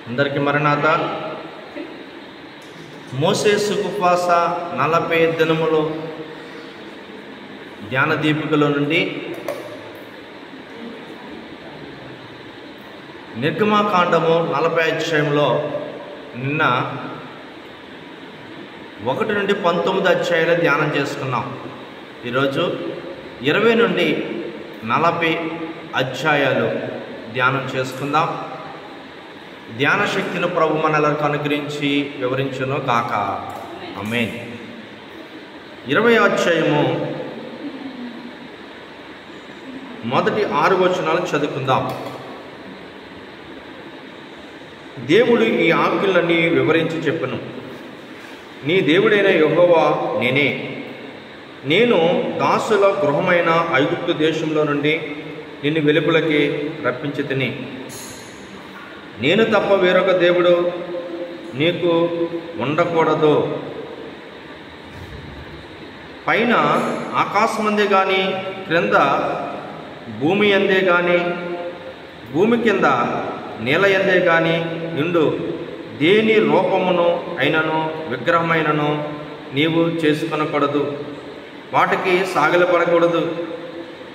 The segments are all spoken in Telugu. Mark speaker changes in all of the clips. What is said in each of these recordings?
Speaker 1: అందరికీ మరణాత. మోసే ఉపవాస 40 దినములు ధ్యాన దీపికలో నుండి నిర్గమాకాండము 40 అధ్యాయంలో నిన్న 1 నుండి 19 అధ్యాయాలు ధ్యానం చేసుకున్నాం. ఈరోజు 20 నుండి 40 అధ్యాయాలు ధ్యానం చేసుకుందాం. ధ్యాన శక్తిని ప్రభు మనలకు అనుగ్రహించి వివరించును కాక. ఆమేన్. 20వ అధ్యాయము మొదటి 6 వచనాలు చదువుకుందాం. దేవుడు ఈ ఆజ్ఞలన్నీ వివరించి చెప్పెను. నీ దేవుడైన యెహోవా నేనే. నేను దాసుల గృహమైన ఐగుప్తు దేశంలో నుండి నిన్ను వెలుపలకి రప్పించి తిని, నేను తప్ప వేరొక దేవుడు నీకు ఉండకూడదు. పైన ఆకాశమందే కానీ, క్రింద భూమి అందే కానీ, భూమి కింద నేల ఎందే కానీ నిండు దేని రూపమును అయినను విగ్రహమైనను నీవు చేసుకొనకూడదు. వాటికి సాగిలపడకూడదు,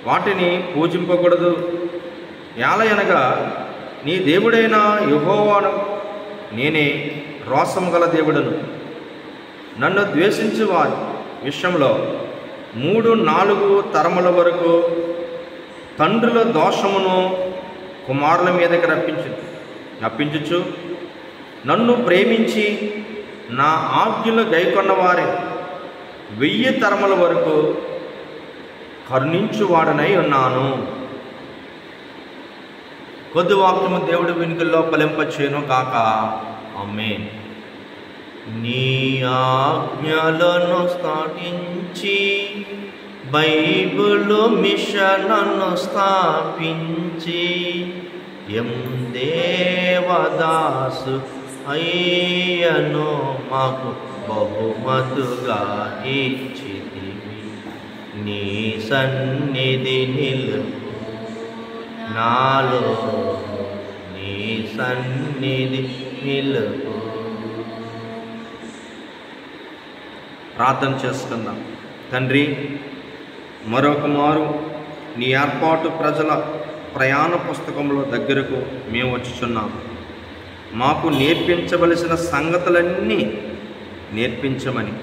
Speaker 1: వాటిని పూజింపకూడదు. యాలయనగా నీ దేవుడైన యెహోవాను నేనే రోషము గల దేవుడను. నన్ను ద్వేషించు వారి విషయంలో 3-4 తరముల వరకు తండ్రుల దోషమును కుమారుల మీదకి రప్పించుచు, నన్ను ప్రేమించి నా ఆజ్ఞలు గైకొన్న వారి 1000 తరముల వరకు కరుణించువాడనై ఉన్నాను. కొద్ది వాక్యము దేవుడి వెనుకల్లో ఫలింపచేయును కాక. ఆమేన్. నీ ఆజ్ఞలను స్థాపించి బైబిలు మిషనను స్థాపించి దేవదాసు అయ్యను మాకు బహుమతుగా ఇచ్చితివి. నీ సన్నిధి నిలుపు నాలో, నీ సన్నిధి నిలుపు. ప్రార్థన చేసుకుందాం. తండ్రి, మరొక మారు నీ ఏర్పాటు ప్రజల ప్రయాణ పుస్తకంలో దగ్గరకు మేము వచ్చుచున్నాం. మాకు నేర్పించవలసిన సంగతులన్నీ నేర్పించమని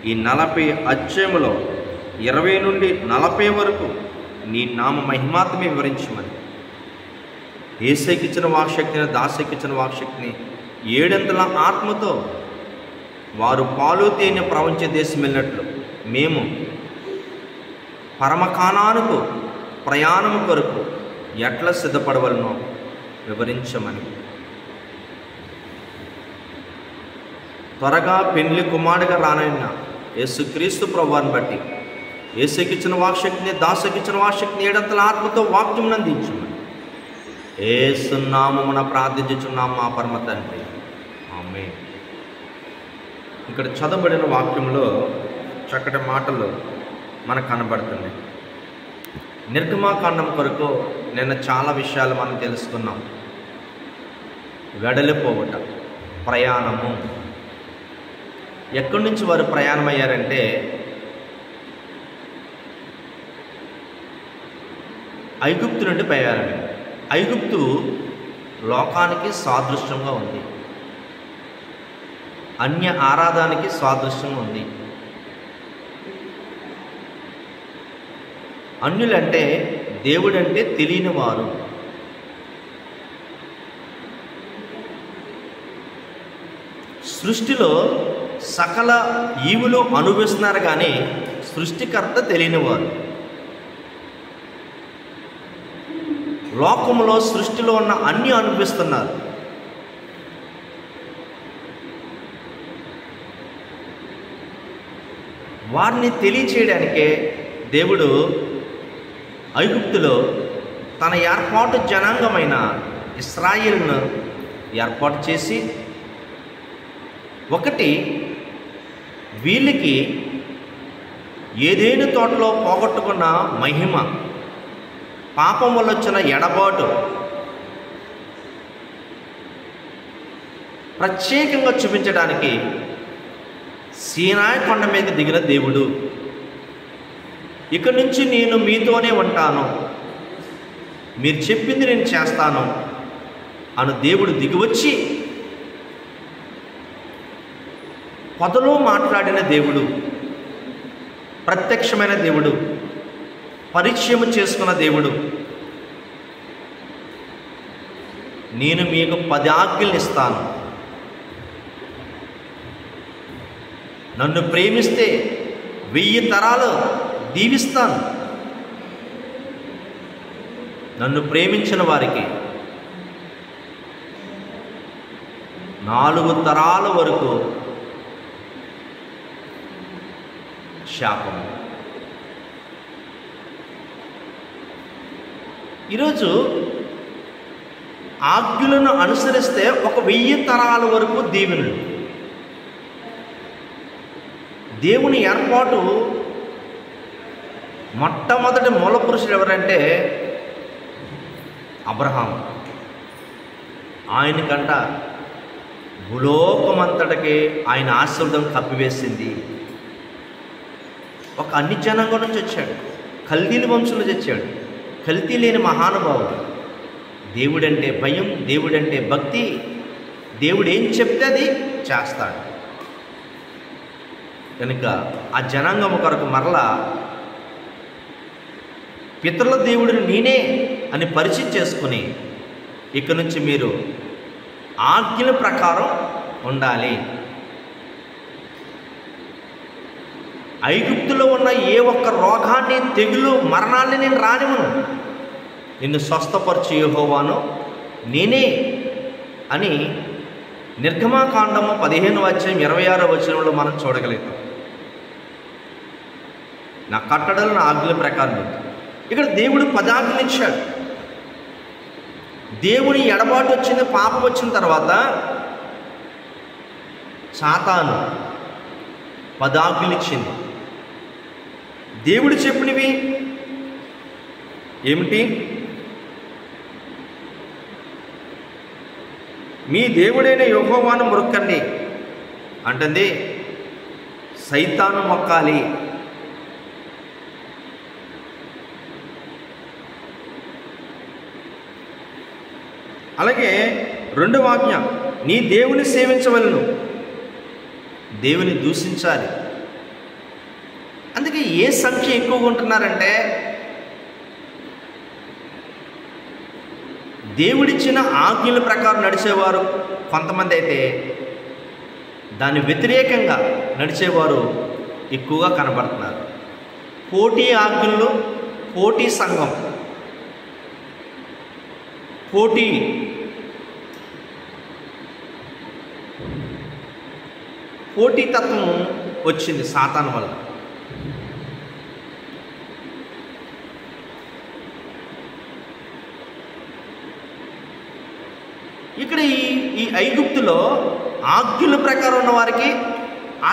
Speaker 1: ఈ 40 అధ్యాయములో 20 నుండి 40 వరకు నీ నామ మహిమాత్మే వివరించమని, యేసయ్యకిచ్చిన వాక్శక్తిని, దాసయ్యకిచ్చిన వాక్శక్తిని 7 ఆత్మతో వారు పాలు తేనె ప్రపంచ దేశం వెళ్ళినట్లు మేము పరమకానానుకు ప్రయాణము కొరకు ఎట్లా సిద్ధపడవలనో వివరించమని, త్వరగా పెండ్లి కుమారుడిగా రానైన యేసుక్రీస్తు ప్రభువాన్ని బట్టి యేసుకిచ్చిన వాక్శక్తిని, దాసకిచ్చిన వాక్శక్తిని 7 ఆత్మతో వాక్యం అందించమని యేసు నామమున ప్రార్థించుచున్నాం మా పరమ తండ్రి. ఆమేన్. ఇక్కడ చదవబడిన వాక్యంలో చక్కటి మాటలు మనకు కనబడుతున్నాయి. నిర్గమాకాండం కొరకు నిన్న చాలా విషయాలు మనం తెలుసుకున్నాం. వెడలిపోవుట, ప్రయాణము. ఎక్కడి నుంచి వారు ప్రయాణం అయ్యారంటే ఐగుప్తు నుండి ప్రయాణమే. ఐగుప్తు లోకానికి సాదృశ్యంగా ఉంది, అన్య ఆరాధనకి సాదృశ్యంగా ఉంది. అన్యులంటే దేవుడంటే తెలియని వారు. సృష్టిలో సకల ఈవులు అనుభవిస్తున్నారు కానీ సృష్టికర్త తెలియనివారు. లోకంలో సృష్టిలో ఉన్న అన్ని అనుభవిస్తున్నారు. వారిని తెలియచేయడానికే దేవుడు ఐగుప్తులో తన ఏర్పాటు జనాంగమైన ఇశ్రాయేలును ఏర్పాటు చేసి, ఒకటి వీళ్ళకి ఏదేను తోటలో పోగొట్టుకున్న మహిమ, పాపం వల్ల వచ్చిన ఎడబాటు, ప్రత్యేకంగా చూపించడానికి సీనాయి కొండ మీద దిగిన దేవుడు. ఇక నుంచి నేను మీతోనే ఉంటాను, మీరు చెప్పింది నేను చేస్తాను అను దేవుడు దిగివచ్చి పొదలో మాట్లాడిన దేవుడు, ప్రత్యక్షమైన దేవుడు, పరిచయం చేసుకున్న దేవుడు. నేను మీకు 10 ఆజ్ఞలు ఇస్తాను, నన్ను ప్రేమిస్తే 1000 తరాలు దీవిస్తాను, నన్ను ప్రేమించిన వారికి 4 తరాల వరకు శాపం. ఈరోజు ఆజ్ఞలను అనుసరిస్తే 1000 తరాల వరకు దీవెనలు. దేవుని ఏర్పాటు మొట్టమొదటి మూల పురుషుడు ఎవరంటే అబ్రహాం. ఆయనకంట భూలోకమంతటికి ఆయన ఆశీర్వాదం కప్పివేసింది. ఒక అన్ని జనాంగం నుంచి వచ్చాడు, కల్దీల వంశం నుంచి వచ్చాడు, కల్తీ లేని మహానుభావుడు. దేవుడంటే భయం, దేవుడంటే భక్తి, దేవుడు ఏం చెప్తే అది చేస్తాడు. కనుక ఆ జనాంగం కొరకు మరలా పితరుల దేవుడిని నేనే అని పరిచయం చేసుకుని ఇక నుంచి మీరు ఆజ్ఞల ప్రకారం ఉండాలి. ఐగుప్తులో ఉన్న ఏ ఒక్క రోగాన్ని, తెగులు, మరణాన్ని నేను రానివ్వను, నిన్ను స్వస్థపరచు యెహోవాను నేనే అని నిర్గమాకాండము 15వ అధ్యాయం 26వ వచనంలో మనం చూడగలుగుతాం. నా కట్టడలు నా ఆజ్ఞల ప్రకారం. ఇక్కడ దేవుడు 10 ఆజ్ఞలు ఇచ్చాడు. దేవుని ఎడబాటు వచ్చింది, పాపం వచ్చిన తర్వాత సాతాను 10 ఆజ్ఞలు ఇచ్చింది. దేవుడు చెప్పినవి ఏమిటి? మీ దేవుడైన యెహోవాను మొక్కండి అంటుంది. సైతాను మొక్కాలి. అలాగే 2వ ఆజ్ఞ, నీ దేవుని సేవించవలను, దేవుని దూషించాలి. అందుకే ఏ సంఖ్య ఎక్కువగా ఉంటున్నారంటే దేవుడిచ్చిన ఆజ్ఞల ప్రకారం నడిచేవారు కొంతమంది అయితే దాని వ్యతిరేకంగా నడిచేవారు ఎక్కువగా కనబడుతున్నారు. పోటీ ఆజ్ఞలు, పోటీ సంఘం, పోటీతత్వం వచ్చింది సాతాను వల్ల. ఇక్కడ ఈ ఐగుప్తులో ఆజ్ఞల ప్రకారం ఉన్న వారికి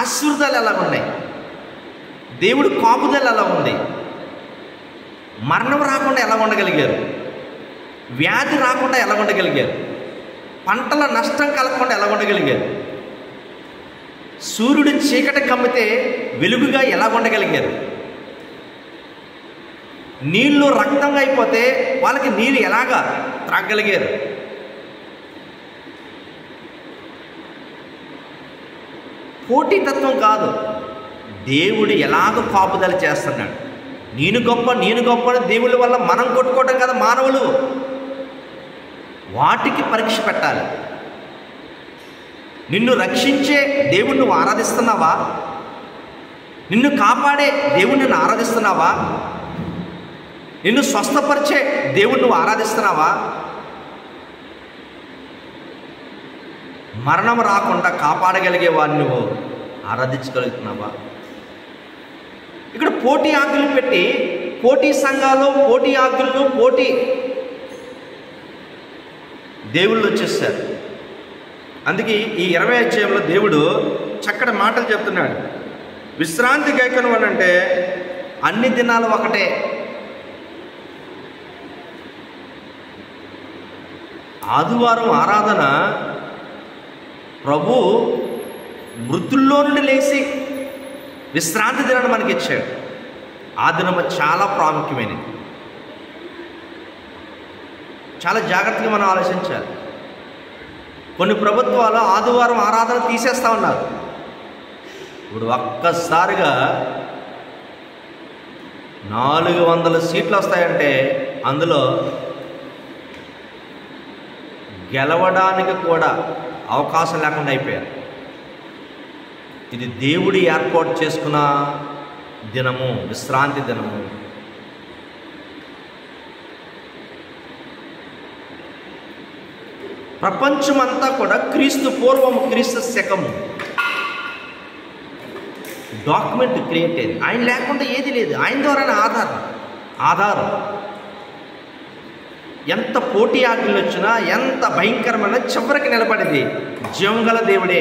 Speaker 1: ఆశీర్వాదాలు ఎలా ఉన్నాయి, దేవుడు కాపుదల ఎలా ఉంది, మరణం రాకుండా ఎలా ఉండగలిగారు, వ్యాధి రాకుండా ఎలా ఉండగలిగారు, పంటల నష్టం కలగకుండా ఎలా ఉండగలిగారు, సూర్యుడు చీకటి కమ్మితే వెలుగుగా ఎలా ఉండగలిగారు, నీళ్లు రక్తంగా అయిపోతే వాళ్ళకి నీళ్ళు ఎలాగా త్రాగలిగారు. పోటీతత్వం కాదు, దేవుడు ఎలాగ కాపుదల చేస్తున్నాడు. నేను గొప్ప అని దేవుళ్ళ వల్ల మనం కొట్టుకోవటం కదా మానవులు. వాటికి పరీక్ష పెట్టాలి. నిన్ను రక్షించే దేవుణ్ణి నువ్వు ఆరాధిస్తున్నావా? నిన్ను కాపాడే దేవుణ్ణి నువ్వు ఆరాధిస్తున్నావా? నిన్ను స్వస్థపరిచే దేవుణ్ణి నువ్వు ఆరాధిస్తున్నావా? మరణం రాకుండా కాపాడగలిగే వారిని నువ్వు ఆరాధించగలుగుతున్నావా? ఇక్కడ పోటీ ఆజ్ఞలు పెట్టి పోటీ సంఘాలు, పోటీ ఆజ్ఞలు, పోటీ దేవుళ్ళు వచ్చేసారు. అందుకే ఈ 20వ అధ్యాయంలో దేవుడు చక్కటి మాటలు చెప్తున్నాడు. విశ్రాంతి గైకను అని అంటే అన్ని దినాలు ఒకటే. ఆదివారం ఆరాధన ప్రభు మృతుల్లో నుండి లేచి విశ్రాంతి దినాన్ని మనకి ఇచ్చాడు. ఆ దినము చాలా ప్రాముఖ్యమైనది. చాలా జాగ్రత్తగా మనం ఆలోచించాలి. కొన్ని ప్రభుత్వాలు ఆదివారం ఆరాధన తీసేస్తూ ఉన్నారు. ఇప్పుడు ఒక్కసారిగా 400 సీట్లు వస్తాయంటే అందులో గెలవడానికి కూడా అవకాశం లేకుండా అయిపోయారు. ఇది దేవుడు ఏర్పాటు చేసుకున్న దినము, విశ్రాంతి దినము. ప్రపంచమంతా కూడా క్రీస్తు పూర్వము, క్రీస్తు శకము డాక్యుమెంట్ క్రియేట్ అయింది. ఆయన లేకుండా ఏది లేదు. ఆయన ద్వారానే ఆధారం. ఎంత పోటీ ఆజ్ఞలు వచ్చినా, ఎంత భయంకరమైన చివరికి నిలబడేది జీవంగల దేవుడే.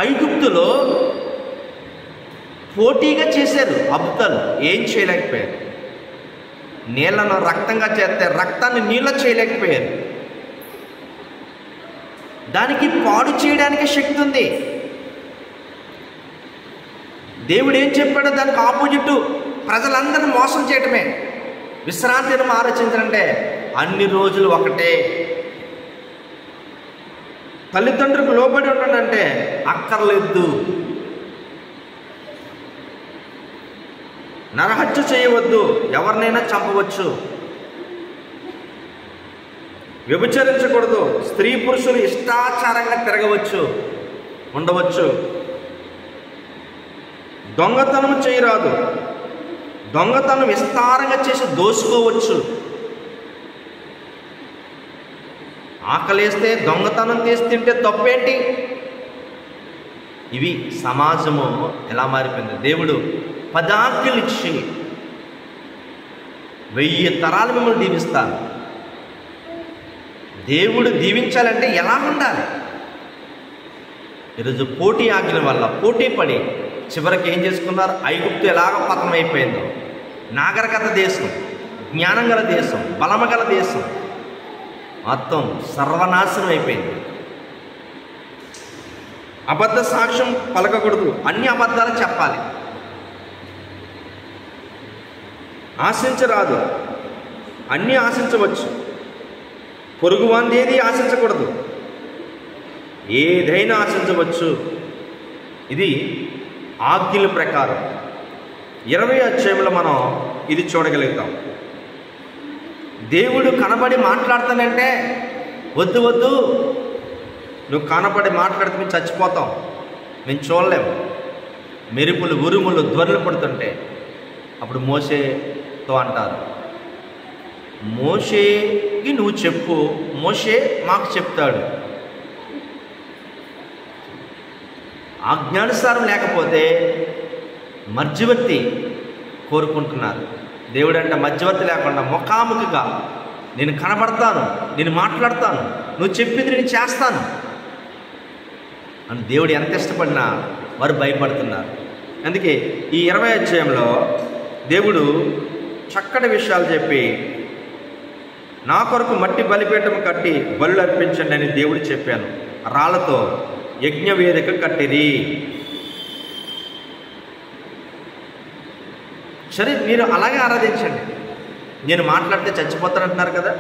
Speaker 1: ఐగుప్తులో పోటీగా చేశారు అద్భుతాలు, ఏం చేయలేకపోయారు. నీళ్లను రక్తంగా చేస్తే రక్తాన్ని నీళ్ళ చేయలేకపోయారు. దానికి పాడు చేయడానికి శక్తి ఉంది. దేవుడు ఏం చెప్పాడో దానికి ఆపోజిట్ ప్రజలందరినీ మోసం చేయటమే. విశ్రాంతిని ఆలోచించాలంటే అన్ని రోజులు ఒకటే. తల్లిదండ్రులకు లోబడి ఉంటాడంటే అక్కర్లేదు. నరహత్య చేయవద్దు, ఎవరినైనా చంపవచ్చు. వ్యభిచరించకూడదు, స్త్రీ పురుషులు ఇష్టాచారంగా తిరగవచ్చు, ఉండవచ్చు. దొంగతనం చేయరాదు, దొంగతనం విస్తారంగా చేసి దోసుకోవచ్చు. ఆకలేస్తే దొంగతనం చేసి తింటే తప్పేంటి? ఇవి సమాజము ఎలా మారిపోయింది. దేవుడు 10 ఆజ్ఞలు ఇచ్చి 1000 తరాలు మిమ్మల్ని దీవిస్తారు. దేవుడు దీవించాలంటే ఎలా ఉండాలి? ఈరోజు పోటీ ఆజ్ఞల వల్ల పోటీ పడి చివరికి ఏం చేసుకున్నారు? ఐగుప్తు ఎలాగ పతనం అయిపోయిందో, నాగరికత దేశం, జ్ఞానం గల దేశం, బలమ గల దేశం మొత్తం సర్వనాశనం అయిపోయింది. అబద్ధ సాక్ష్యం పలకకూడదు, అన్ని అబద్ధాలు చెప్పాలి. ఆశించరాదు, అన్నీ ఆశించవచ్చు. పొరుగువాంది ఏది ఆశించకూడదు, ఏదైనా ఆశించవచ్చు. ఇది ఆజ్ఞల ప్రకారం 20వ అధ్యాయంలో మనం ఇది చూడగలుగుతాం. దేవుడు కనబడి మాట్లాడుతానంటే వద్దు వద్దు, నువ్వు కనబడి మాట్లాడితే మేము చచ్చిపోతాం, మేము చూడలేము. మెరుపులు ఉరుములు ధ్వనులు పడుతుంటే అప్పుడు మోషేతో అంటారు, మోషేకి నువ్వు చెప్పు, మోషే మాకు చెప్తాడు. ఆజ్ఞానుసారం లేకపోతే మధ్యవర్తి కోరుకుంటున్నారు. దేవుడు అంటే మధ్యవర్తి లేకుండా ముఖాముఖిగా నేను కనబడతాను, నేను మాట్లాడతాను, నువ్వు చెప్పింది నేను చేస్తాను అని దేవుడు ఎంత ఇష్టపడినా వారు భయపడుతున్నారు. అందుకే ఈ 20వ అధ్యాయంలో దేవుడు చక్కటి విషయాలు చెప్పి, నా కొరకు మట్టి బలిపీఠం కట్టి బలులు అర్పించండి అని దేవుడు చెప్పాను. రాళ్లతో యజ్ఞవేదిక కట్టిరి. సరే, మీరు అలాగే ఆరాధించండి. నేను మాట్లాడితే చచ్చిపోతానంటున్నారు కదా,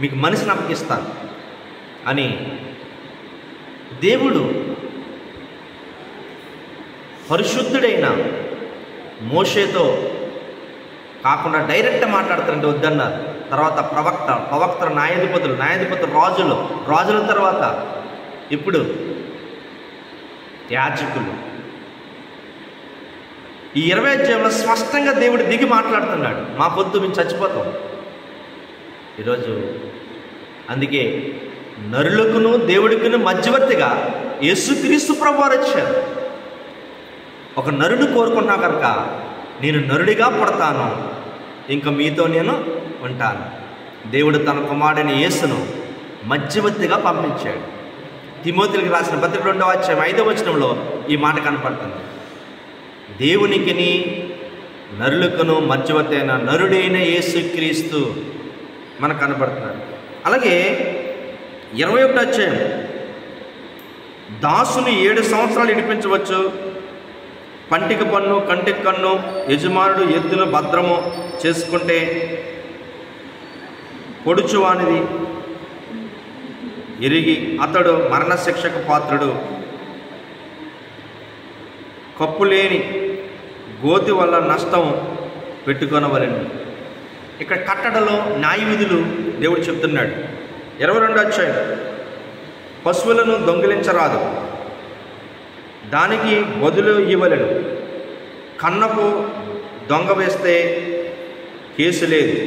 Speaker 1: మీకు మనసుని అప్పగిస్తాను అని దేవుడు పరిశుద్ధుడైన మోషేతో కాకుండా డైరెక్ట్ మాట్లాడుతారంటే వద్దన్నారు. తర్వాత ప్రవక్తలు, న్యాయాధిపతులు, రాజుల తర్వాత ఇప్పుడు యాజకులు. ఈ 20వ అధ్యాయంలో స్పష్టంగా దేవుడు దిగి మాట్లాడుతున్నాడు. మా పొద్దు మేము చచ్చిపోతాం ఈరోజు. అందుకే నరులకును దేవుడికిను మధ్యవర్తిగా యేసుక్రీస్తు ప్రభువారు వచ్చారు. ఒక నరుడు కోరుకున్నా కనుక నేను నరుడిగా పుడతాను, ఇంకా మీతో నేను ఉంటాను. దేవుడు తన కుమారుడైన యేసును మధ్యవర్తిగా పంపించాడు. తిమోతికి రాసిన పత్రిక 2వ అధ్యాయం 5వ వచనంలో ఈ మాట కనపడుతుంది. దేవునికిని నరులకును మధ్యవర్తి అయిన నరుడైన యేసుక్రీస్తు మనకు కనపడుతున్నాడు. అలాగే 21వ అధ్యాయం, దాసుని 7 సంవత్సరాలు ఇడిపించవచ్చు, పంటికి పన్ను కంటికి కన్ను, యజమానుడు ఎద్దును భద్రము చేసుకుంటే పొడుచువానిది ఎరిగి అతడు మరణశిక్షకు పాత్రుడు. కప్పులేని గోతి వల్ల నష్టం పెట్టుకొనవలెను. ఇక్కడ కట్టడలో న్యాయ విధులు దేవుడు చెప్తున్నాడు. 22వ అధ్యాయం, పశువులను దొంగిలించరాదు, దానికి బదులు ఇవ్వలేను, కన్నపు దొంగ వేస్తే కేసు లేదు,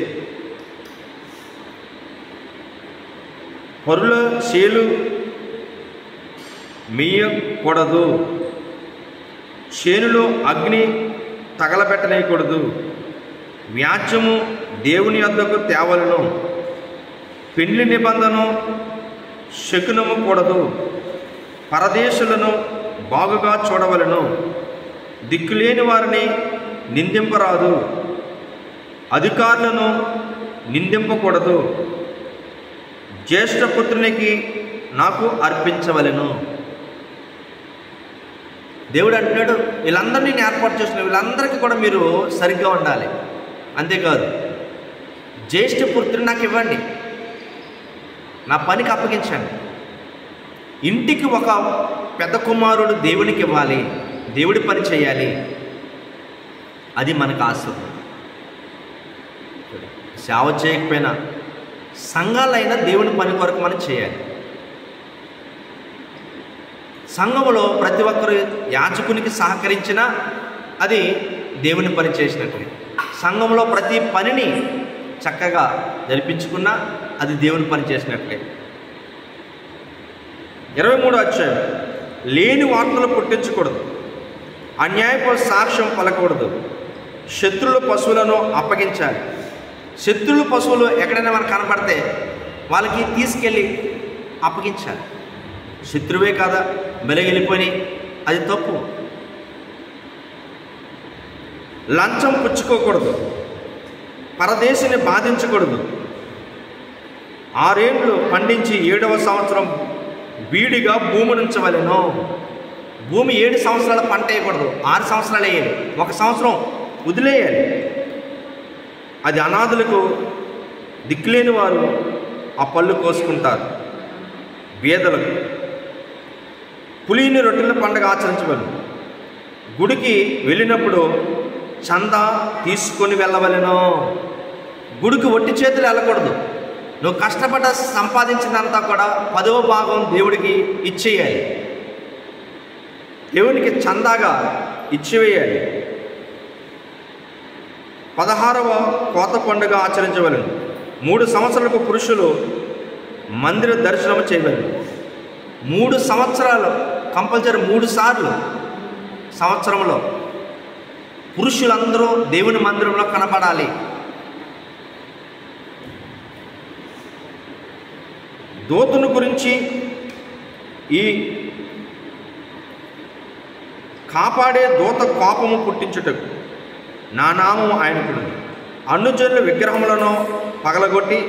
Speaker 1: పరుల చేలు మీయకూడదు, చేనులో అగ్ని తగలబెట్టనేయకూడదు, వ్యాజ్యము దేవుని యొద్దకు తేవలను, పెండ్లి నిబంధన శకునము కూడదు, పరదేశులను బాగుగా చూడవలను, దిక్కులేని వారిని నిందింపరాదు, అధికారులను నిందింపకూడదు, జ్యేష్ఠపుత్రునికి నాకు అర్పించవలెను. దేవుడు అంటున్నాడు, వీళ్ళందరినీ నేను ఏర్పాటు చేసిన వీళ్ళందరికీ కూడా మీరు సరిగ్గా ఉండాలి. అంతేకాదు, జ్యేష్ఠపుత్రుని నాకు ఇవ్వండి, నా పనికి అప్పగించండి. ఇంటికి ఒక పెద్ద కుమారుడు దేవునికి ఇవ్వాలి, దేవుడి పని చేయాలి. అది మనకు ఆశీర్వాదం. సేవ చేయకపోయినా సంఘాలైనా దేవుని పని కొరకు మనం చేయాలి. సంఘములో ప్రతి ఒక్కరు యాజకునికి సహకరించినా అది దేవుని పని చేసినట్లే. సంఘంలో ప్రతి పనిని చక్కగా జరిపించుకున్నా అది దేవుని పని చేసినట్లే. 23వ అధ్యాయం, లేని వార్తలు పుట్టించకూడదు, అన్యాయపు సాక్ష్యం పలకూడదు, శత్రుల పశువులను అప్పగించాలి. శత్రుల పశువులు ఎక్కడైనా మనకు కనపడితే వాళ్ళకి తీసుకెళ్ళి అప్పగించాలి. శత్రువే కాదా మెలగిలిపోయి, అది తప్పు. లంచం పుచ్చుకోకూడదు, పరదేశిని బాధించకూడదు, 6 ఏళ్ళు పండించి 7వ సంవత్సరం బీడిగా భూమి నుంచవలెను. భూమి 7 సంవత్సరాల పంట వేయకూడదు, 6 సంవత్సరాలు వేయాలి, 1 సంవత్సరం వదిలేయాలి. అది అనాథులకు, దిక్కులేని వారు ఆ పళ్ళు కోసుకుంటారు. బీదలకు పులిని రొట్టెల పండుగ ఆచరించవలను. గుడికి వెళ్ళినప్పుడు చందా తీసుకొని వెళ్ళవలెను. గుడికి ఒట్టి చేతులు వెళ్ళకూడదు. నువ్వు కష్టపడ్డ సంపాదించినంతా కూడా 10వ భాగం దేవుడికి ఇచ్చేయాలి, దేవునికి చందాగా ఇచ్చివేయాలి. 16వ కోత పండుగ ఆచరించవలను. 3 సంవత్సరాలకు పురుషులు మందిర దర్శనం చేయవలను. 3 సంవత్సరాలు కంపల్సరీ 3 సార్లు సంవత్సరంలో పురుషులందరూ దేవుని మందిరంలో కనపడాలి. దూతను గురించి ఈ కాపాడే దూత కోపము పుట్టించుటకు నా నామం ఆయనకు. అన్యజనుల విగ్రహములను పగలగొట్టి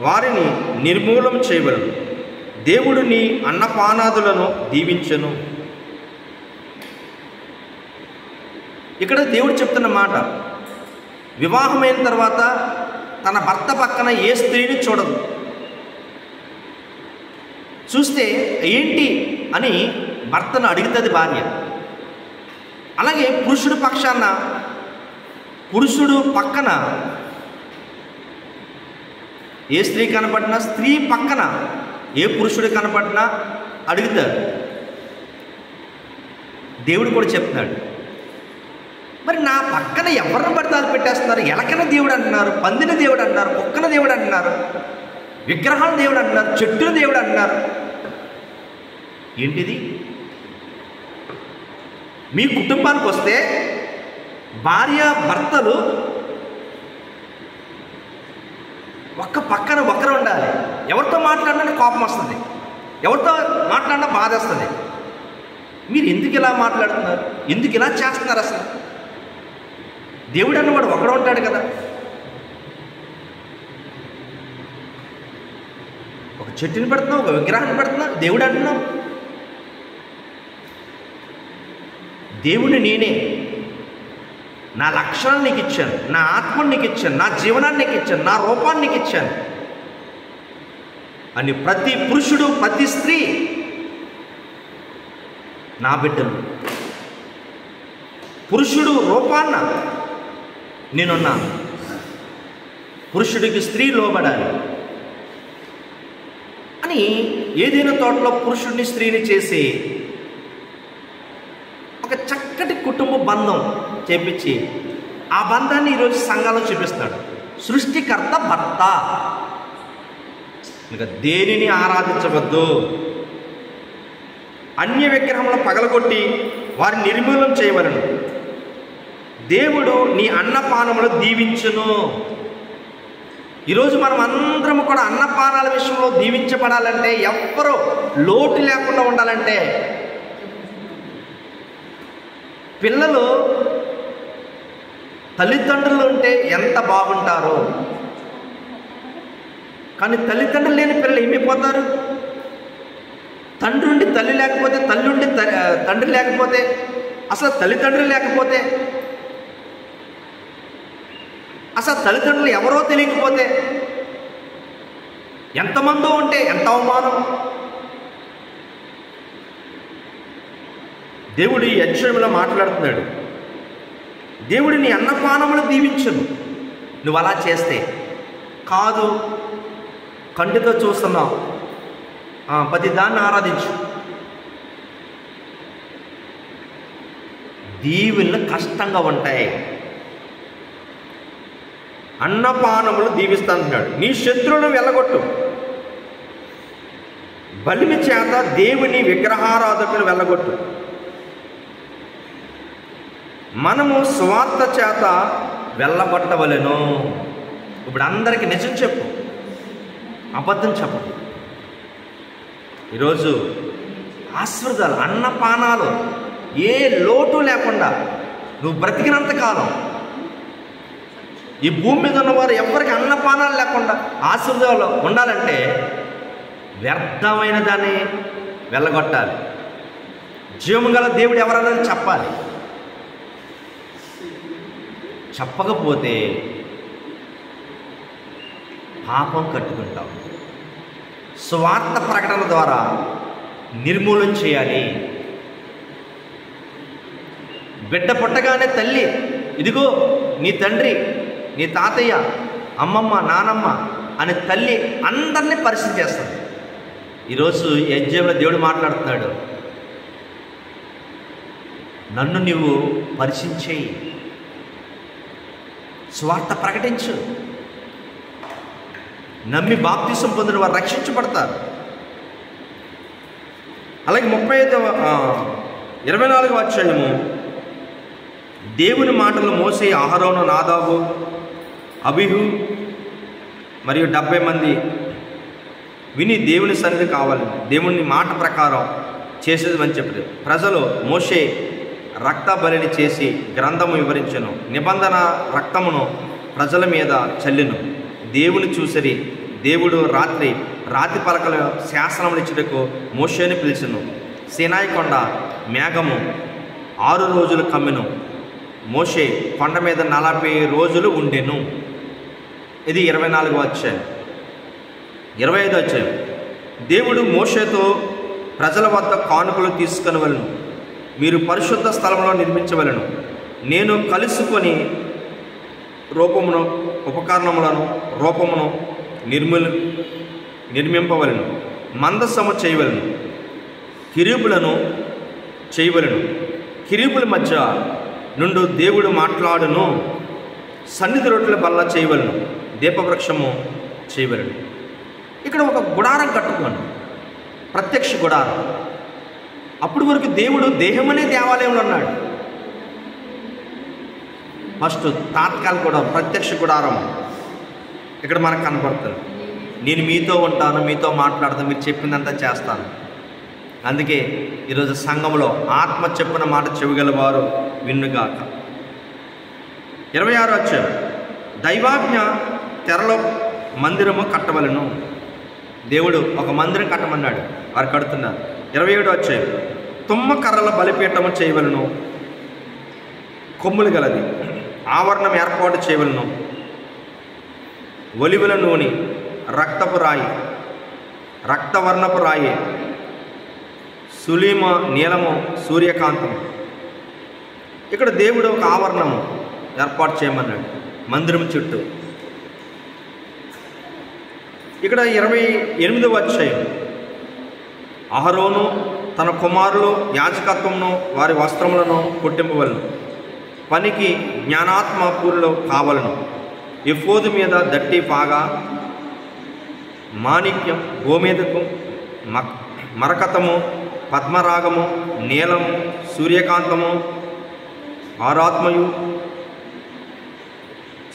Speaker 1: వారిని నిర్మూలం చేయవలను. దేవుడు నీ అన్నపానాదులను దీవించెను. ఇక్కడ దేవుడు చెప్తున్న మాట, వివాహమైన తర్వాత తన భర్త పక్కన ఏ స్త్రీని చూడదు. చూస్తే ఏంటి అని భర్తను అడుగుతుంది భార్య. అలాగే పురుషుడు పక్షాన, పురుషుడు పక్కన ఏ స్త్రీ కనపడినా, స్త్రీ పక్కన ఏ పురుషుడు కనపడినా అడుగుతారు. దేవుడు కూడా చెప్తున్నాడు, మరి నా పక్కన ఎవరిని పడతారు పెట్టేస్తున్నారు? ఎలకన దేవుడు అంటున్నారు, పందిన దేవుడు అంటున్నారు, కుక్కన దేవుడు అంటున్నారు, విగ్రహాల దేవుడు అంటున్నారు, చెట్టుల దేవుడు అంటున్నారు. ఏంటిది? మీ కుటుంబానికి వస్తే భార్య భర్తలు ఒక్క పక్కన ఒకరు ఉండాలి. ఎవరితో మాట్లాడినా కోపం వస్తుంది, ఎవరితో మాట్లాడినా బాధ వస్తుంది. మీరు ఎందుకు ఇలా మాట్లాడుతున్నారు? ఎందుకు ఇలా చేస్తున్నారు? అసలు దేవుడు అన్నవాడు ఒకడు ఉంటాడు కదా. ఒక చెట్టుని పెడుతున్నావు, ఒక విగ్రహాన్ని పెడుతున్నావు, దేవుడు అంటున్నావు. దేవుడిని నేనే, నా లక్షణాన్ని నీకు ఇచ్చాను, నా ఆత్మని నీకు ఇచ్చాను, నా జీవనాన్ని నీకు ఇచ్చాను, నా రూపాన్ని నీకు ఇచ్చాను అని ప్రతి పురుషుడు, ప్రతి స్త్రీ నా బిడ్డలు. పురుషుడు రూపాన్న నేనున్నాను. పురుషుడికి స్త్రీ లోబడాలి అని ఏదైనా తోటలో పురుషుడిని స్త్రీని చేసి ఒక చక్కటి కుటుంబ బంధం చేపించి ఆ బంధాన్ని ఈరోజు సంఘాల్లో చూపిస్తాడు. సృష్టికర్త భర్త. ఇంకా దేనిని ఆరాధించవద్దు, అన్య విగ్రహములను పగలగొట్టి వారిని నిర్మూలన చేయవలను. దేవుడు నీ అన్నపానములు దీవించును. ఈరోజు మనం అందరం కూడా అన్నపానాల విషయంలో దీవించబడాలంటే, ఎవ్వరూ లోటు లేకుండా ఉండాలంటే, పిల్లలు తల్లిదండ్రులు ఉంటే ఎంత బాగుంటారో, కానీ తల్లిదండ్రులు లేని పిల్లలు ఏమైపోతారు? తండ్రి ఉండి తల్లి లేకపోతే, తల్లి ఉండి తండ్రి లేకపోతే, అసలు తల్లిదండ్రులు లేకపోతే, అసలు తల్లిదండ్రులు ఎవరో తెలియకపోతే, ఎంతమందో ఉంటే ఎంత అవమానం. దేవుడు ఈ అధ్యాయంలో మాట్లాడుతున్నాడు. దేవుడు నీ అన్నపానములు దీవించును. నువ్వు అలా చేస్తే కాదు, కంటితో చూస్తున్నావు, ప్రతి దాన్ని ఆరాధించు. దీవెనలు కష్టంగా ఉంటాయి. అన్నపానములు దీవిస్తానంటున్నాడు. నీ శత్రువులను వెళ్ళగొట్టు. బలిమి చేత దేవుని విగ్రహారాధకులు వెళ్ళగొట్టు. మనము స్వార్థ చేత వెళ్ళగొట్టవలెను. ఇప్పుడు అందరికీ నిజం చెప్పు, అబద్ధం చెప్పు. ఈరోజు ఆశీర్వాదాలు, అన్నపానాలు ఏ లోటు లేకుండా నువ్వు బ్రతికినంత కాలం ఈ భూమి మీద ఉన్నవారు ఎవరికి అన్నపానాలు లేకుండా ఆశీర్వాదాలు ఉండాలంటే వ్యర్థమైన దాన్ని వెళ్ళగొట్టాలి. జీవము గల దేవుడు ఎవరన్నది చెప్పాలి. చెప్పకపోతే పాపం కట్టుకుంటాం. స్వార్థ ప్రకటన ద్వారా నిర్మూలన చేయాలి. బిడ్డ పుట్టగానే తల్లి, ఇదిగో నీ తండ్రి, నీ తాతయ్య, అమ్మమ్మ, నానమ్మ అనే తల్లి అందరినీ పరిచయం చేస్తుంది. ఈరోజు యజ్ఞంలో దేవుడు మాట్లాడుతున్నాడు, నన్ను నీవు పరిచయం చేయి, స్వార్థ ప్రకటించు. నమ్మి బాప్తిసం పొందిన వారు రక్షించబడతారు. అలాగే 24వ అధ్యాయము, దేవుని మాటలు మోసే అహరోను, నాదాబు, అబీహు మరియు 70 మంది విని దేవుని సన్నిధి కావాలని దేవుని మాట ప్రకారం చేసేది అని చెప్పారు. ప్రజలు మోషే రక్త బలిని చేసి గ్రంథము వివరించెను. నిబంధన రక్తమును ప్రజల మీద చల్లెను. దేవుని చూసిరి. దేవుడు రాతి పలకల శాసనములు ఇచ్చుటకు మోషేని పిలిచెను. సీనాయి కొండ మేఘము 6 రోజులు కమ్మెను. మోషే కొండ మీద 40 రోజులు ఉండెను. ఇది 24వ అధ్యాయం. 25వ అధ్యాయం, దేవుడు మోషేతో ప్రజల వద్ద కానుకలు తీసుకొనవలెను. మీరు పరిశుద్ధ స్థలంలో నిర్మించవలెను. నేను కలుసుకొని రూపమును, ఉపకరణములను, రూపమును నిర్మింపవలెను. మందసము చేయవలెను. కిరీబులను చేయవలెను. కిరీబుల మధ్య నుండి దేవుడు మాట్లాడును. సన్నిధి రొట్టెల బల్ల చేయవలను. దీపవృక్షము చేయవలను. ఇక్కడ ఒక గుడారం కట్టుకోండి, ప్రత్యక్ష గుడారం. అప్పటి వరకు దేవుడు దేహమనే దేవాలయంలో ఉన్నాడు. ఫస్ట్ తాత్కాలిక గుడారం, ప్రత్యక్ష గుడారం ఇక్కడ మనకు కనపడుతుంది. నేను మీతో ఉంటాను, మీతో మాట్లాడతాను, మీరు చెప్పిందంతా చేస్తాను. అందుకే ఈరోజు సంఘంలో ఆత్మ చెప్పిన మాట చెవిగలవారు విన్నుగాక. 26వ అధ్యాయం, దైవాజ్ఞ తెరలో మందిరము కట్టవలను. దేవుడు ఒక మందిరం కట్టమన్నాడు, వారు కడుతున్నారు. 27 వచ్చాయి. తుమ్మ కర్రల బలిపీఠము చేయవలను, కొమ్ములు గలది, ఆవరణం ఏర్పాటు చేయవలను, ఒలివల నూనె, రక్తపు రాయి, రక్తవర్ణపు రాయి, సులీమ నీలము, సూర్యకాంతం. ఇక్కడ దేవుడు ఒక ఆవరణము ఏర్పాటు చేయమన్నాడు మందిరం చుట్టూ. ఇక్కడ 28 వచ్చాయి. అహరోను తన కుమారులు యాజకత్వమును వారి వస్త్రములను కుట్టింపవలను, పనికి జ్ఞానాత్మ పూర్లో కావలను, ఎఫోదు మీద దట్టి పాగా, మాణిక్యం, గోమేదకం, మరకతము, పద్మరాగము, నీలము, సూర్యకాంతము, ఆరాత్మయు,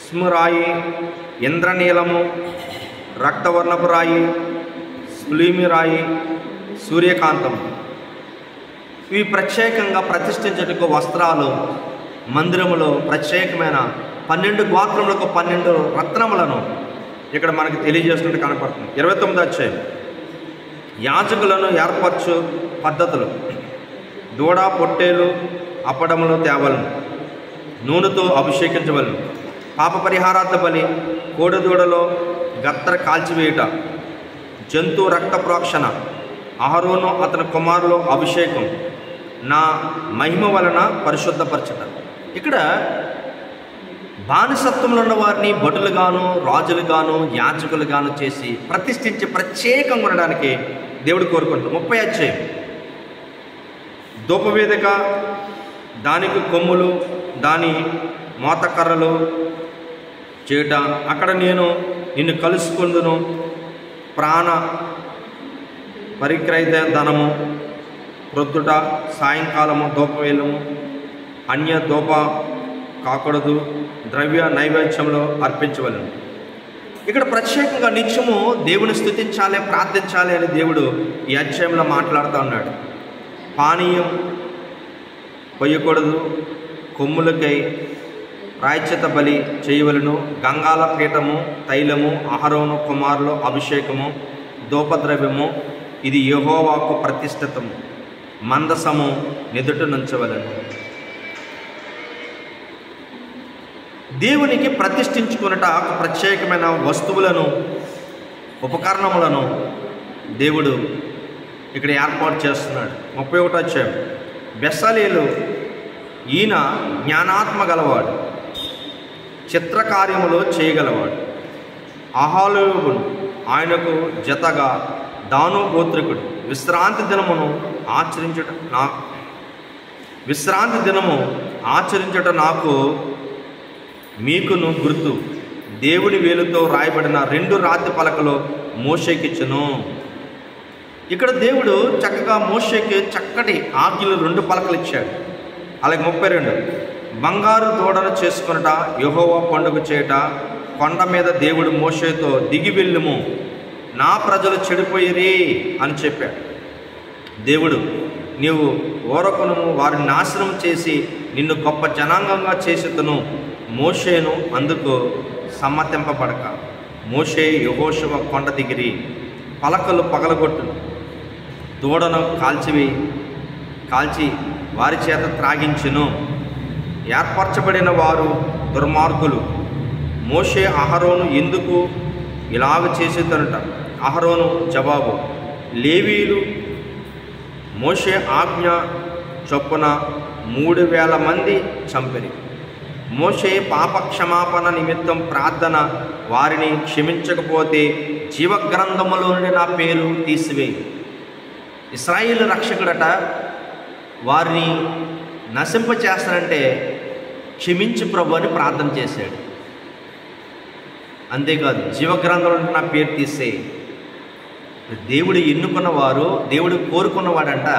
Speaker 1: స్మురాయి, ఇంద్రనీలము, రక్తవర్ణపు రాయి, సులీమి రాయి, సూర్యకాంతం. ఇవి ప్రత్యేకంగా ప్రతిష్ఠించటకు వస్త్రాలు. మందిరములో ప్రత్యేకమైన 12 గోత్రములకు 12 రత్నములను ఇక్కడ మనకు తెలియజేస్తున్నట్టు కనపడుతుంది. 29 వచ్చాయి. యాజకులను ఏర్పరచు పద్ధతులు, దూడ, పొట్టేలు, అప్పడములు తేవలను, నూనెతో అభిషేకించవలను, పాప పరిహారార్థ బలి, కోడిదూడలో గత్తర కాల్చివేయుట, జంతు రక్త ప్రోక్షణ, అహరోను అతని కుమారులు అభిషేకం, నా మహిమ వలన పరిశుద్ధపరచట. ఇక్కడ బానిసత్వంలో ఉన్న వారిని భటులుగాను, రాజులుగాను, యాజకులుగాను చేసి ప్రతిష్ఠించి ప్రత్యేకంగా ఉండడానికి దేవుడు కోరుకుంటాడు. 30 వచ్చాయి. ధూపవేదిక, దానికి కొమ్ములు, దాని మోతకర్రలు చేయుట, అక్కడ నేను నిన్ను కలుసుకుందును, ప్రాణ పరిక్రయ ధనము, ప్రొద్దుట సాయంకాలము ధూపవేలము, అన్య ధూప కాకూడదు, ద్రవ్య నైవేద్యంలో అర్పించవలను. ఇక్కడ ప్రత్యేకంగా నిత్యము దేవుని స్తుతించాలి, ప్రార్థించాలి అని దేవుడు ఈ అధ్యాయంలో మాట్లాడుతూ ఉన్నాడు. పానీయం పొయ్యకూడదు, కొమ్ములకై ప్రాయశ్చిత బలి చేయవలను, గంగాల పీఠము, తైలము, అహరోను కుమారులు అభిషేకము, ధూపద్రవ్యము, ఇది యెహోవాకు ప్రతిష్ఠితము, మందసము నెదుట నుంచవలను. దేవునికి ప్రతిష్ఠించుకున్నట ఒక ప్రత్యేకమైన వస్తువులను, ఉపకరణములను దేవుడు ఇక్కడ ఏర్పాటు చేస్తున్నాడు. 31 వచ్చాడు. బెస్సలేలు, ఈయన జ్ఞానాత్మ గలవాడు, చిత్రకార్యములు చేయగలవాడు. అహాలుబును ఆయనకు జతగా దాను గోత్రికుడు. విశ్రాంతి దినము ఆచరించుట నాకు మీకును గుర్తు. దేవుని వేలుతో రాయబడిన 2 రాతి పలకలు మోషేకిచ్చును. ఇక్కడ దేవుడు చక్కగా మోషేకి చక్కటి ఆజ్ఞలు 2 పలకలు ఇచ్చాడు. అలాగే 32 బంగారు దూడను చేసుకొనుట, యెహోవా పండుగ చేయుట, కొండ మీద దేవుడు మోషేతో దిగి వెళ్ళుము, నా ప్రజలు చెడిపోయిరి అని చెప్పాడు. దేవుడు, నీవు ఓరకును వారిని నాశనం చేసి నిన్ను గొప్ప జనాంగంగా చేసేతను. మోషేను అందుకు సమ్మతింపబడక మోషే యెహోషువ కొండ దిగిరి, పలకలు పగలగొట్టును, దూడను కాల్చి వారి చేత త్రాగించును. ఏర్పరచబడిన వారు దుర్మార్గులు. మోషే అహరోను ఎందుకు ఇలాగ చేసేదనట. అహరోను జవాబు, లేవీలు మోషే ఆజ్ఞ చొప్పున 3000 మంది చంపిరి. మోషే పాప క్షమాపణ నిమిత్తం ప్రార్థన వారిని క్షమించకపోతే జీవగ్రంథములో నుండి నా పేరు తీసివేయి. ఇశ్రాయేలు రక్షకుడట వారిని నశింపచేస్తానంటే క్షమించు ప్రభు అని ప్రార్థన చేశాడు. అంతేకాదు, జీవగ్రంథంలో నుండి నా పేరు తీసేయి. దేవుడు ఎన్నుకున్నవారు, దేవుడు కోరుకున్నవాడంట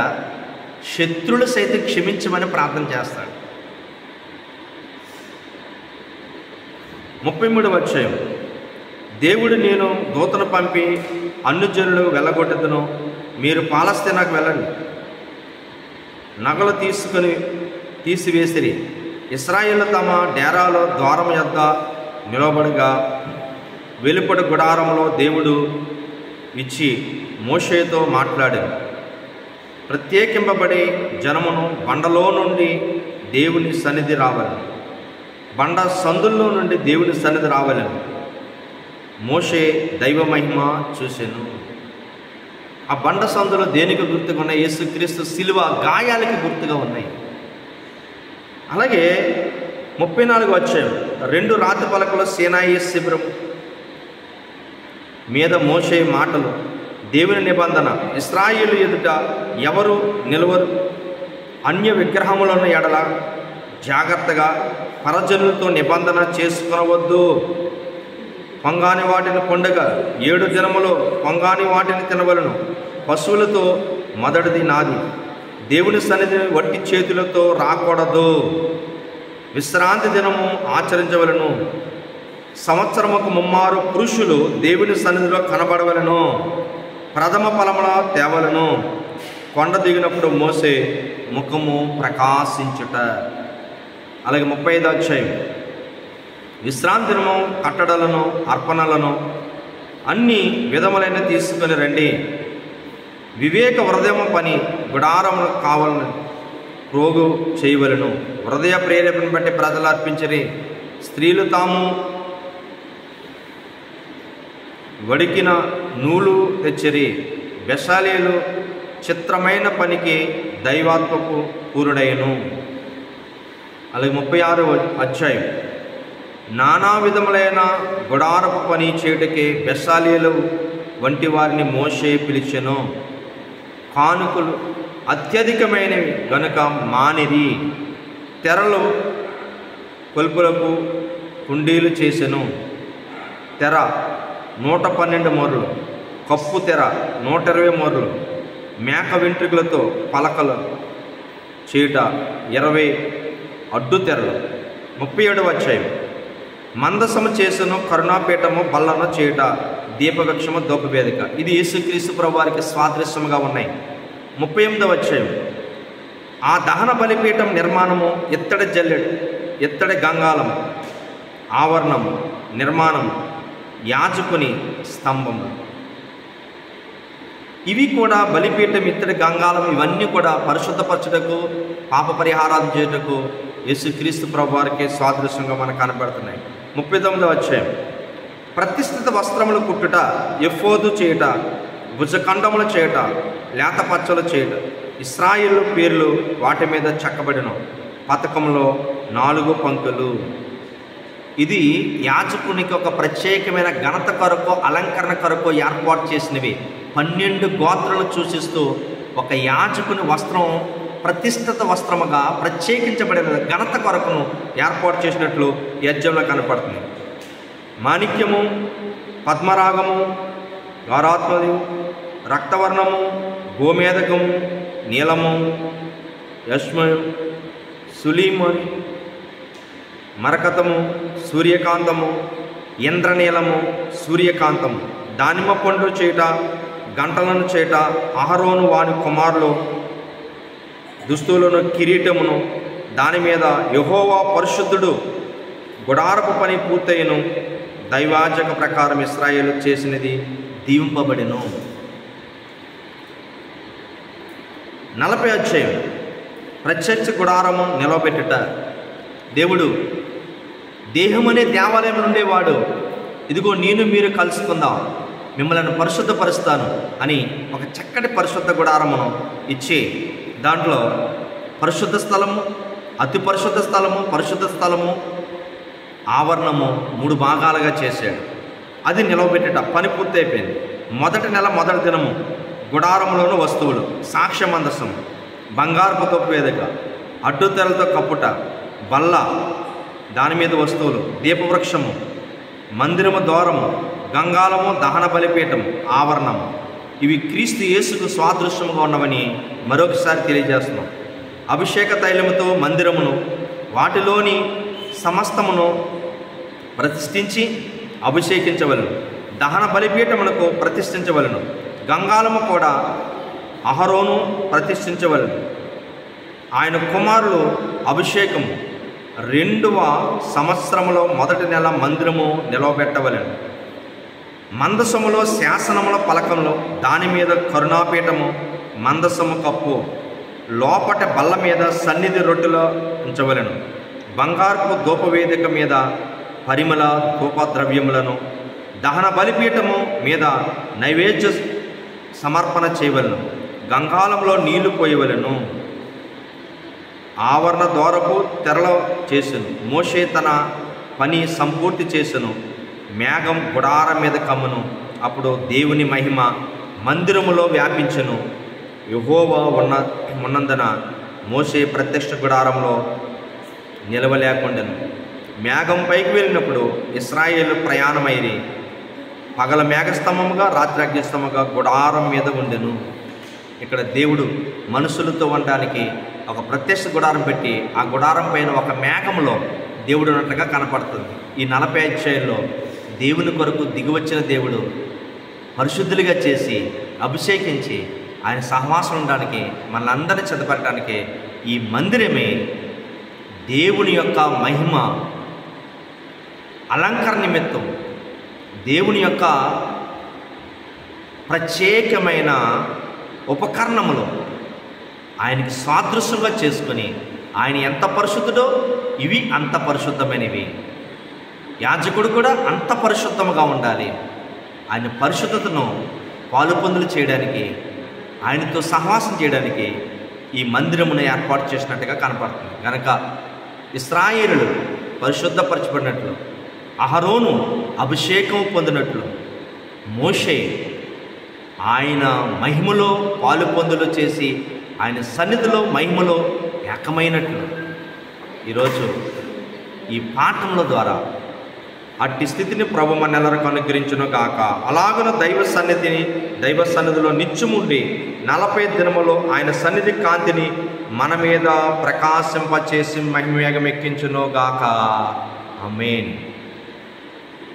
Speaker 1: శత్రులు సైతం క్షమించమని ప్రార్థన చేస్తాడు. 33 అధ్యాయం. దేవుడు, నేను దూతను పంపి అన్యజనులు వెళ్ళగొట్టెదను, మీరు పాలస్తీనాకు వెళ్ళండి. నగలు తీసివేసిరి. ఇశ్రాయేలు తమ డేరాలో ద్వారం యొద్ద నిలబడగా వెలుపటి గుడారంలో దేవుడు ఇచ్చి మోషేతో మాట్లాడారు. ప్రత్యేకింపబడి జనమును బండలో నుండి దేవుని సన్నిధి రావాలి, బండ సందుల్లో నుండి దేవుని సన్నిధి రావాలని మోషే దైవ మహిమ చూశాను. ఆ బండ సందులో దేనికి గుర్తుగా ఉన్నాయి? యేసుక్రీస్తు శిలువ గాయాలకి గుర్తుగా ఉన్నాయి. అలాగే 34 వచ్చాయి. 2 రాతి పలకల సీనాయి శిబిరం మీద మోషే మాటలు, దేవుని నిబంధన, ఇశ్రాయేలు ఎదుట ఎవరు నిలవరు, అన్య విగ్రహములను ఎడల జాగ్రత్తగా పరజనులతో నిబంధన చేసుకొనవద్దు, పొంగాని వాటిని పండుగ 7 దినములో పొంగాని వాటిని తినవలను, పశువులతో మొదటిది నాది, దేవుని సన్నిధిని వట్టి చేతులతో రాకూడదు, విశ్రాంతి దినము ఆచరించవలను, సంవత్సరముకు 3 పురుషులు దేవుని సన్నిధిలో కనబడవలను, ప్రథమ ఫలముల తేవలను. కొండ దిగినప్పుడు మోసే ముఖము ప్రకాశించుట. అలాగే 35 అధ్యాయం, విశ్రాంతి దినము కట్టడలను అర్పణలను అన్ని విధములైన తీసుకొని రండి, వివేక హృదయము పని గుడారము కావాలని ప్రోగు చేయవలను, హృదయ ప్రేరేపణ బట్టి ప్రజలు అర్పించరి, స్త్రీలు తాము వడికిన నూలు తెచ్చరి, బెశాలీలు చిత్రమైన పనికి దైవాత్మకు పూరుడైను. అలాగే 36 అధ్యాయం, నానా విధములైన గుడారపు పని చేయుటకే బెశాలీలు వంటి వారిని మోషే పిలిచెను, కానుకలు అత్యధికమైనవి గనుక మానిరి, తెరలు కొలుపులకు కుండీలు చేసెను, తెర 112 మూరలు, కప్పు తెర 120 మూరలు, మేక వెంట్రుకలతో పలకలు చేయుట 20 అడ్డు తెరలు. 37 అధ్యాయం, మందసము చేసెను, కరుణాపీఠము బల్లను చేయుట, దీపవృక్షము దోపవేదిక. ఇది యేసుక్రీస్తు ప్రభువారికి స్వాదృశ్యముగా ఉన్నాయి. 38 అధ్యాయం, ఆ దహన బలిపీఠం నిర్మాణము, ఇత్తడి జల్లెడు, ఇత్తడి గంగాళము, ఆవరణము, నిర్మాణము, యాజకుని స్తంభము. ఇవి కూడా బలిపీఠం, ఇత్తడి గంగాళం, ఇవన్నీ కూడా పరిశుద్ధపరచుటకు, పాప పరిహారాలు చేయుటకు యేసుక్రీస్తు ప్రభువారికి సాదృశ్యంగా మనకు కనబడుతున్నాయి. 39 అధ్యాయం, ప్రతిష్ఠిత వస్త్రములు కుట్టుట, ఎఫోదు చేయుట, భుజఖండములు చేయుట, లేత పచ్చలు చేయుట, ఇశ్రాయేలు పేర్లు వాటి మీద చెక్కబడిన పతకంలో 4 పంక్తులు. ఇది యాజకునికి ఒక ప్రత్యేకమైన ఘనత కొరకు, అలంకరణ కొరకు ఏర్పాటు చేసినవి. 12 గోత్రాలు సూచిస్తూ ఒక యాజకుని వస్త్రం ప్రతిష్ఠిత వస్త్రముగా ప్రత్యేకించబడిన ఘనత కొరకును ఏర్పాటు చేసినట్లు యజ్ఞంలో కనపడుతుంది. మాణిక్యము, పద్మరాగము, గారాత్మది, రక్తవర్ణము, గోమేదకము, నీలము, యష్మయు, సులీమని, మరకతము, సూర్యకాంతము, ఇంద్రనీలము, సూర్యకాంతము, దానిమ్మ పండు చేయుట, గంటలను చేయుట, అహరోను వాని కుమారులు దుస్తులను, కిరీటమును, దాని మీద యెహోవా పరిశుద్ధుడు, గుడారపు పని పూర్తయ్యను, దైవాజక ప్రకారం ఇశ్రాయేలు చేసినది దీవింపబడెను. 40 అధ్యాయం, ప్రత్యక్ష గుడారము నిలవబెట్టుట. దేవుడు దేహం అనే దేవాలయం ఉండేవాడు, ఇదిగో నేను మీరు కలుసుకుందాం, మిమ్మల్ని పరిశుద్ధపరుస్తాను అని ఒక చక్కటి పరిశుద్ధ గుడారమును ఇచ్చి, దాంట్లో పరిశుద్ధ స్థలము, అతి పరిశుద్ధ స్థలము, పరిశుద్ధ స్థలము, ఆవరణము 3 భాగాలుగా చేశాడు. అది నిలవబెట్టేట పని పూర్తి అయిపోయింది. మొదటి నెల మొదటి దినము గుడారంలోని వస్తువులు, సాక్ష్య మందసం, బంగారపు తొప్పు వేదిక, అడ్డుతెరలతో కప్పుట, బల్ల, దాని మీద వస్తువులు, దీపవృక్షము, మందిరము ద్వారము, గంగాళము, దహన బలిపీఠము, ఆవరణము. ఇవి క్రీస్తు యేసుకు స్వాదృశ్యముగా ఉన్నవని మరొకసారి తెలియజేస్తున్నాం. అభిషేక తైలముతో మందిరమును, వాటిలోని సమస్తమును ప్రతిష్ఠించి అభిషేకించవలను, దహన బలిపీఠమునకు ప్రతిష్ఠించవలను, గంగాళము కూడా అహరోను ప్రతిష్ఠించవలను, ఆయన కుమారులు అభిషేకము 2వ సంవత్సరములో మొదటి నెల మందిరము నిలవబెట్టవలను. మందసములో శాసనముల పలకంలో దాని మీద కరుణాపీఠము, మందసము కప్పు, లోపట బల్ల మీద సన్నిధి రొట్టెలో ఉంచవలెను. బంగారపు ధూపవేదిక మీద పరిమళ ధూపద్రవ్యములను, దహన బలిపీఠము మీద నైవేద్య సమర్పణ చేయవలను. గంగాళంలో నీళ్లు పోయవలను. ఆవరణ ద్వారపు తెరలో చేసెను. మోషే తన పని సంపూర్తి చేసెను. మేఘం గుడారం మీద కమ్మును. అప్పుడు దేవుని మహిమ మందిరములో వ్యాపించెను. యెహోవా ఉన్నందున మోషే ప్రత్యక్ష గుడారంలో నిలవలేకుండెను. మేఘం పైకి వెళ్ళినప్పుడు ఇశ్రాయేలు ప్రయాణమైరి. పగల మేఘస్తంభముగా, రాత్రి అగ్నిస్తంభముగా గుడారం మీద ఉండెను. ఇక్కడ దేవుడు మనుషులతో ఉండడానికి ఒక ప్రత్యక్ష గుడారం పెట్టి ఆ గుడారం పైన ఒక మేఘములో దేవుడు ఉన్నట్లుగా కనపడుతుంది. ఈ 40 అధ్యాయంలో దేవుని కొరకు దిగివచ్చిన దేవుడు పరిశుద్ధులుగా చేసి అభిషేకించి ఆయన సహవాసం ఉండడానికి, మనలందరినీ చదపడటానికి ఈ మందిరమే దేవుని యొక్క మహిమ అలంకరణ నిమిత్తం, దేవుని యొక్క ప్రత్యేకమైన ఉపకరణములు ఆయనకి సాదృశ్యంగా చేసుకొని, ఆయన ఎంత పరిశుద్ధుడో ఇవి అంత పరిశుద్ధమైనవి. యాజకుడు కూడా అంత పరిశుద్ధముగా ఉండాలి. ఆయన పరిశుద్ధతను పాలుపొందులు చేయడానికి, ఆయనతో సహవాసం చేయడానికి ఈ మందిరమును ఏర్పాటు చేసినట్టుగా కనపడుతుంది. కనుక ఇశ్రాయేలులు పరిశుద్ధపరచబడినట్లు, అహరోను అభిషేకం పొందినట్లు, మోషే ఆయన మహిమలో పాలుపొందులు చేసి ఆయన సన్నిధిలో మహిమలో ఏకమైనట్లు ఈరోజు ఈ పాఠముల ద్వారా అట్టి స్థితిని ప్రభు మనెల్లరకు అనుగ్రహించును గాక. అలాగను దైవ సన్నిధిలో నిత్యముండి 40 దినములు ఆయన సన్నిధి కాంతిని మన మీద ప్రకాశింపచేసి మహిమేగమెక్కించును గాక. ఆమేన్.